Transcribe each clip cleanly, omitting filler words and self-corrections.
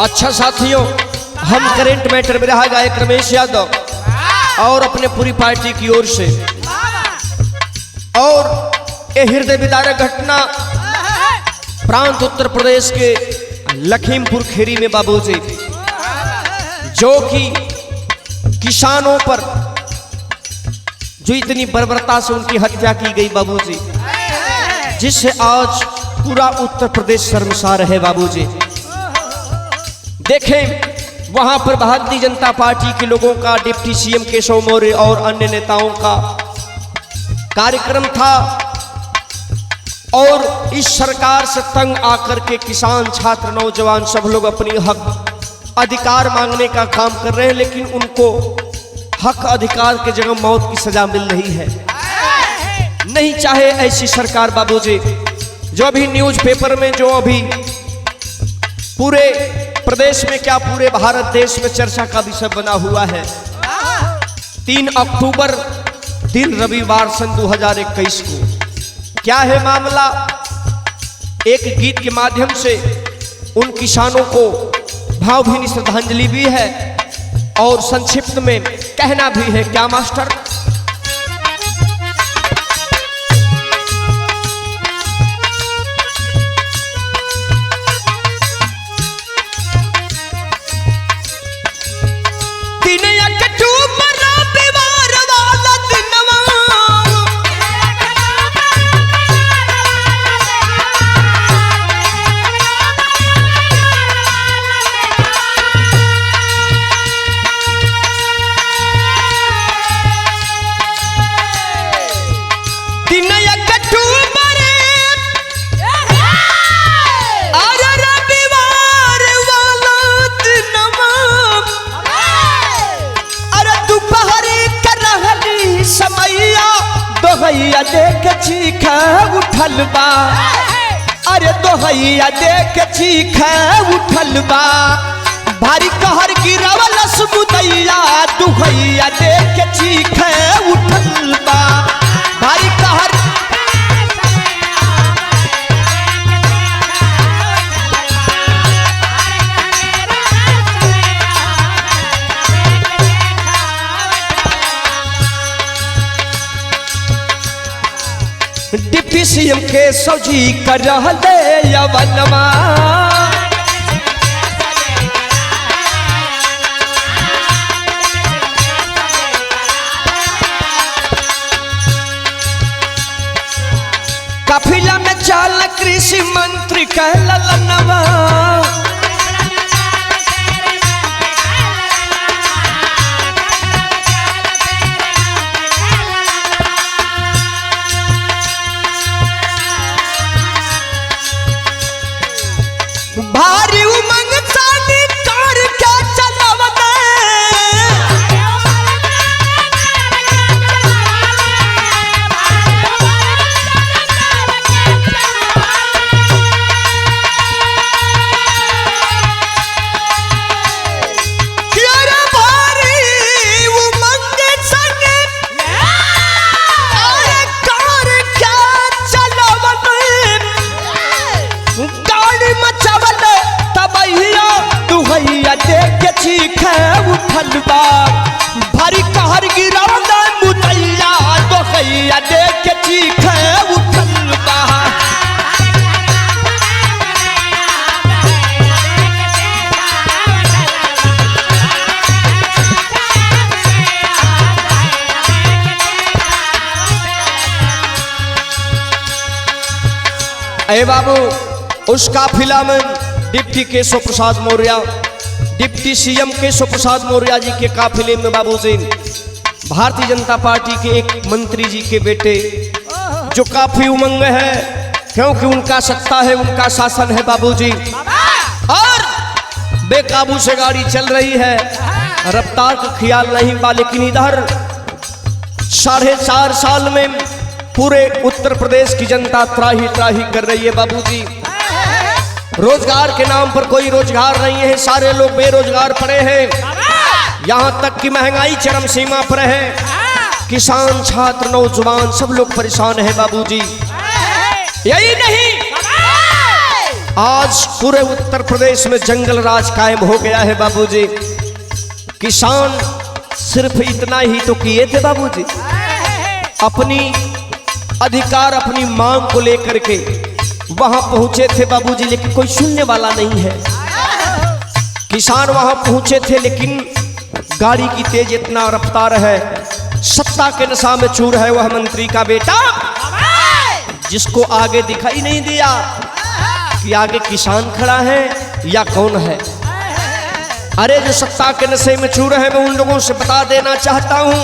अच्छा साथियों, हम करेंट मैटर में रहा गायक रमेश यादव और अपने पूरी पार्टी की ओर से और ये हृदय विदारक घटना प्रांत उत्तर प्रदेश के लखीमपुर खीरी में बाबूजी, जो कि किसानों पर जो इतनी बर्बरता से उनकी हत्या की गई बाबूजी, जिससे आज पूरा उत्तर प्रदेश शर्मसार है बाबूजी। देखें वहां पर भारतीय जनता पार्टी के लोगों का, डिप्टी सीएम केशव मौर्य और अन्य नेताओं का कार्यक्रम था और इस सरकार से तंग आकर के किसान, छात्र, नौजवान सब लोग अपनी हक अधिकार मांगने का काम कर रहे हैं, लेकिन उनको हक अधिकार के जगह मौत की सजा मिल रही है। नहीं चाहे ऐसी सरकार बाबूजी, जो अभी न्यूज़पेपर में, जो अभी पूरे प्रदेश में क्या पूरे भारत देश में चर्चा का विषय बना हुआ है। 3 अक्टूबर दिन रविवार सन 2021 को क्या है मामला, एक गीत के माध्यम से उन किसानों को भावभीनी श्रद्धांजलि भी है और संक्षिप्त में कहना भी है। क्या मास्टर? दोहैया देख चीखा उठल बा, अरे दोहैया देख चीखा उठल बा, भारी कहर गिरावल समुदैया, दोहैया देख चीखा उठल बा, भारी कहर। डिप्टी सीएम के सौजी कर रहले यवनमा, काफिला में चाल कृषि मंत्री कहलनवा, भारी उमंग सानी कार के चलवते, भारी उमंग सानी कार के चलवते, गाड़ी मचावल तबैया, दुहैया देख चीखे उठल बा, भारी कहर गिरावल मुदैया, दोहैया देख चीखे उठल बा। अरे बाबू, उस काफिला में deputy Keshav Prasad Maurya, deputy CM Keshav Prasad Maurya ji के काफिले में बाबूजी भारतीय जनता पार्टी के एक मंत्री जी के बेटे, जो काफी उमंग है क्योंकि उनका सत्ता है, उनका शासन है बाबूजी, और बेकाबू से गाड़ी चल रही है, रफ्तार का ख्याल नहीं बा। लेकिन इधर 4.5 साल में पूरे उत्तर प्रदेश की जनता त्राही त्राही कर रही है बाबूजी। रोजगार के नाम पर कोई रोजगार नहीं है, सारे लोग बेरोजगार पड़े हैं, यहाँ तक कि महंगाई चरम सीमा पर है, किसान, छात्र, नौजवान सब लोग परेशान हैं बाबूजी। यही नहीं, आज पूरे उत्तर प्रदेश में जंगल राज कायम हो गया है बाबूजी। किसान सिर्फ इतना ही तो किए थे बाबूजी, अपनी अधिकार अपनी मांग को लेकर के वहां पहुंचे थे बाबूजी, लेकिन कोई सुनने वाला नहीं है। किसान वहां पहुंचे थे लेकिन गाड़ी की तेज इतना रफ्तार है, सत्ता के नशा में चूर है वह मंत्री का बेटा, जिसको आगे दिखाई नहीं दिया कि आगे किसान खड़ा है या कौन है। अरे जो सत्ता के नशे में चूर है, मैं उन लोगों से बता देना चाहता हूं,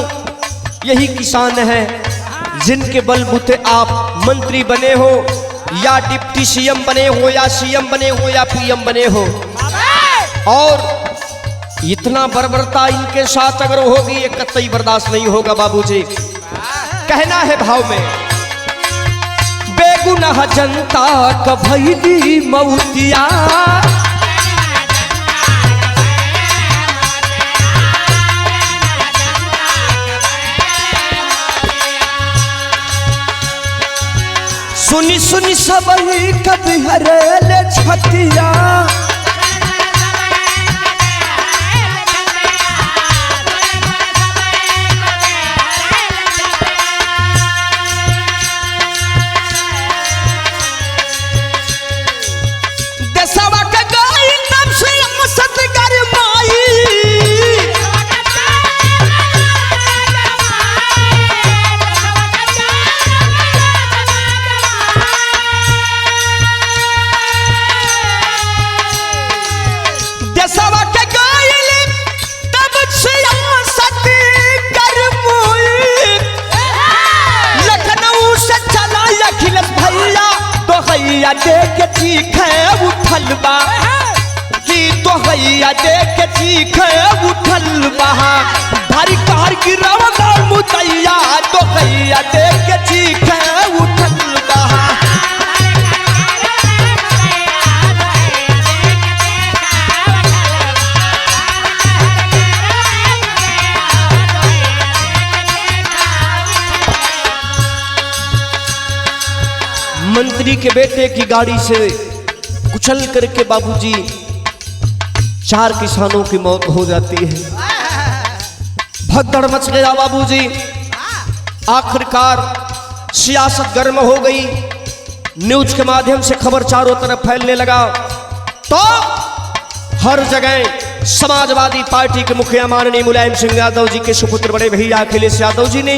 यही किसान है जिनके बलबूते आप मंत्री बने हो या डिप्टी सीएम बने हो या सीएम बने हो या पीएम बने हो। और इतना बर्बरता इनके साथ अगर होगी ये कतई बर्दाश्त नहीं होगा बाबूजी। कहना है भाव में, बेगुनाह जनता कभैली मौतिया, सुनी सुनी सबही कभी हरेले छतिया, देशवा के गई तब से मसत गरमाई, देशवा के गई तब से मसत गरमाई, लखनऊ से चला अखिलेश भैया तो हैया देख चीखे उठल बा, कि तो हैया देख चीखे उठल बा, भारी कार गिरावा मुदैया तो हैया देख चीखे उठल बा। मंत्री के बेटे की गाड़ी से कुचल करके बाबूजी 4 किसानों की मौत हो जाती है। भगदड़ मच गया बाबूजी। आखिरकार सियासत गर्म हो गई, न्यूज के माध्यम से खबर चारों तरफ फैलने लगा, तो हर जगह समाजवादी पार्टी के मुखिया माननीय मुलायम सिंह यादव जी के सुपुत्र बड़े भैया अखिलेश यादव जी ने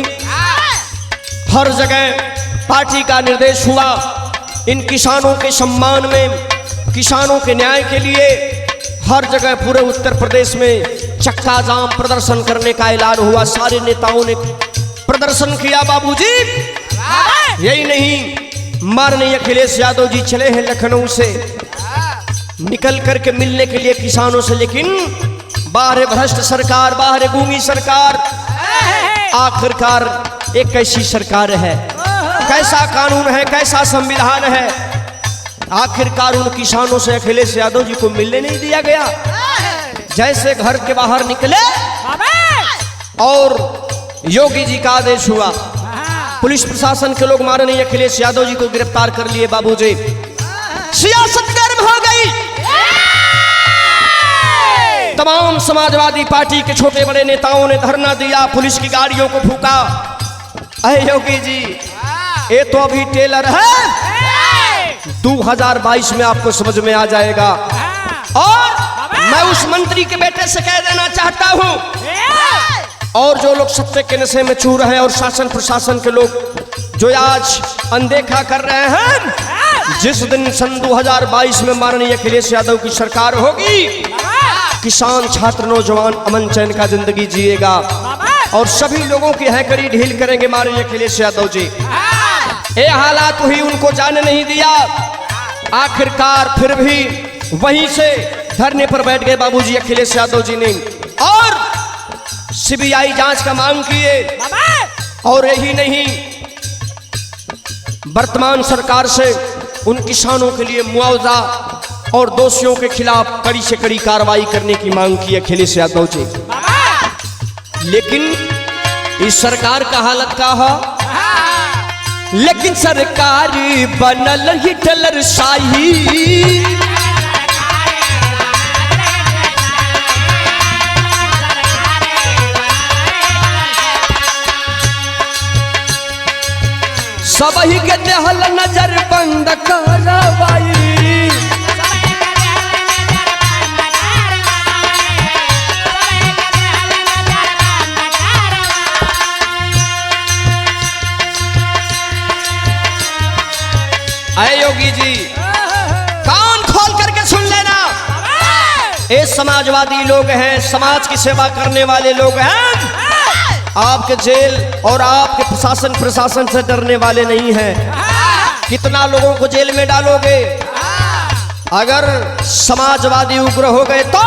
हर जगह पार्टी का निर्देश हुआ, इन किसानों के सम्मान में, किसानों के न्याय के लिए हर जगह पूरे उत्तर प्रदेश में चक्का जाम प्रदर्शन करने का ऐलान हुआ। सारे नेताओं ने प्रदर्शन किया बाबूजी। यही नहीं, माननीय अखिलेश यादव जी चले हैं लखनऊ से निकल करके मिलने के लिए किसानों से, लेकिन बाहर भ्रष्ट सरकार, बाहर गूंगी सरकार। आखिरकार एक कैसी सरकार है, कैसा कानून है, कैसा संविधान है, आखिरकार उन किसानों से अखिलेश यादव जी को मिलने नहीं दिया गया। जैसे घर के बाहर निकले और योगी जी का आदेश हुआ, पुलिस प्रशासन के लोग माननीय अखिलेश यादव जी को गिरफ्तार कर लिए बाबूजी। सियासत गर्म हो गई, तमाम समाजवादी पार्टी के छोटे बड़े नेताओं ने धरना दिया, पुलिस की गाड़ियों को फूका। अरे योगी जी, ये तो अभी टेलर है, 2022 में आपको समझ में आ जाएगा। और मैं उस मंत्री के बेटे से कह देना चाहता हूं, और जो लोग सत्ते के नशे में चूर है और शासन प्रशासन के लोग जो आज अनदेखा कर रहे हैं, जिस दिन सन 2022 में माननीय अखिलेश यादव की सरकार होगी, किसान छात्र नौजवान अमन चैन का जिंदगी जिएगा और सभी लोगों की हैकड़ी ढील करेंगे माननीय अखिलेश यादव जी। ये हालात हुई, उनको जाने नहीं दिया। आखिरकार फिर भी वहीं से धरने पर बैठ गए बाबूजी अखिलेश यादव जी ने और सीबीआई जांच का मांग किए। और यही नहीं, वर्तमान सरकार से उन किसानों के लिए मुआवजा और दोषियों के खिलाफ कड़ी से कड़ी कार्रवाई करने की मांग की अखिलेश यादव जी। लेकिन इस सरकार का हालत क्या है, लेकिन सरकारी बनल हिटलर शाही। सबही के देहल नजर बंद करवाई। अरे योगी जी कान खोल करके सुन लेना, ये समाजवादी लोग हैं, समाज की सेवा करने वाले लोग हैं। आपके जेल और आपके प्रशासन से डरने वाले नहीं हैं। कितना लोगों को जेल में डालोगे? अगर समाजवादी उग्र हो गए तो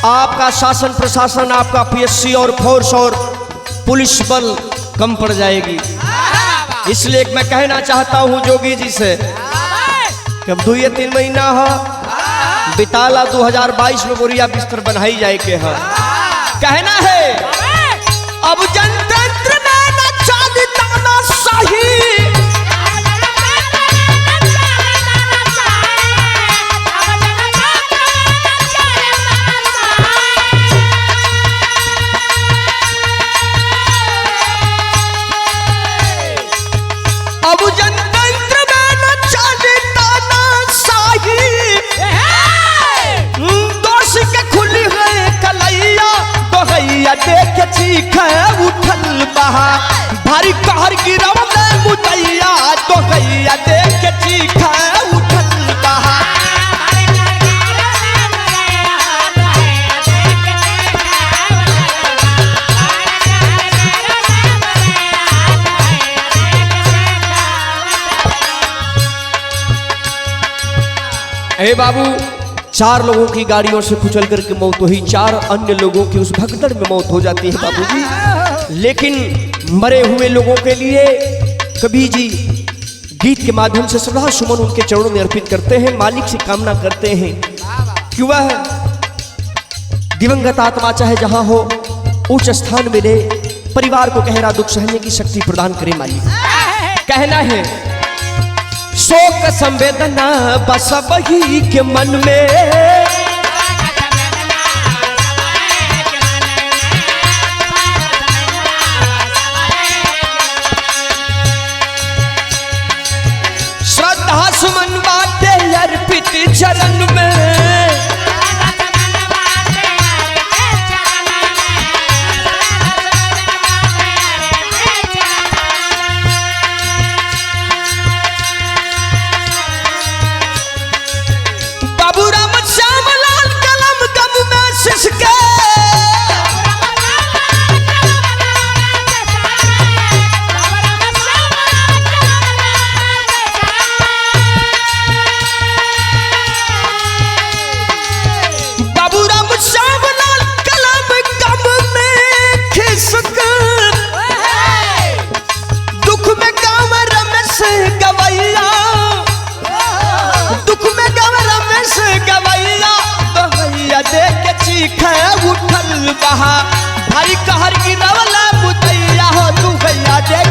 आपका शासन प्रशासन, आपका पीएससी और फोर्स और पुलिस बल कम पड़ जाएगी। इसलिए मैं कहना चाहता हूं जोगी जी से कि अब 2-3 महीना हो बिताला 2022 में बोरिया बिस्तर बनाई जाए के है। कहना है अब जनतंत्र में न चाली ताना शाही। अब जनतंत्र में न चाली ताना शाही। दोष के खुली है कलैया दोहैया देख चीख उठल बहा। भारी कहर गिरवले मुदैया दोहैया देख चीख उठल बहा। ए बाबू, 4 लोगों की गाड़ियों से कुचल करके मौत हुई, 4 अन्य लोगों की उस भगदड़ में मौत हो जाती है बाबूजी। लेकिन मरे हुए लोगों के लिए कबीर जी गीत के माध्यम से श्रद्धा सुमन उनके चरणों में अर्पित करते हैं। मालिक से कामना करते हैं कि वह दिवंगत आत्मा चाहे जहां हो उच्च स्थान मिले, परिवार को गहरा दुख सहने की शक्ति प्रदान करे मालिक। कहना है शोक संवेदना बस वही के मन में। श्रद्धा सुमन बाटे अर्पित चरण में। उठल बहा भाई कहर गिरवला मुदैया हो तू भैया दे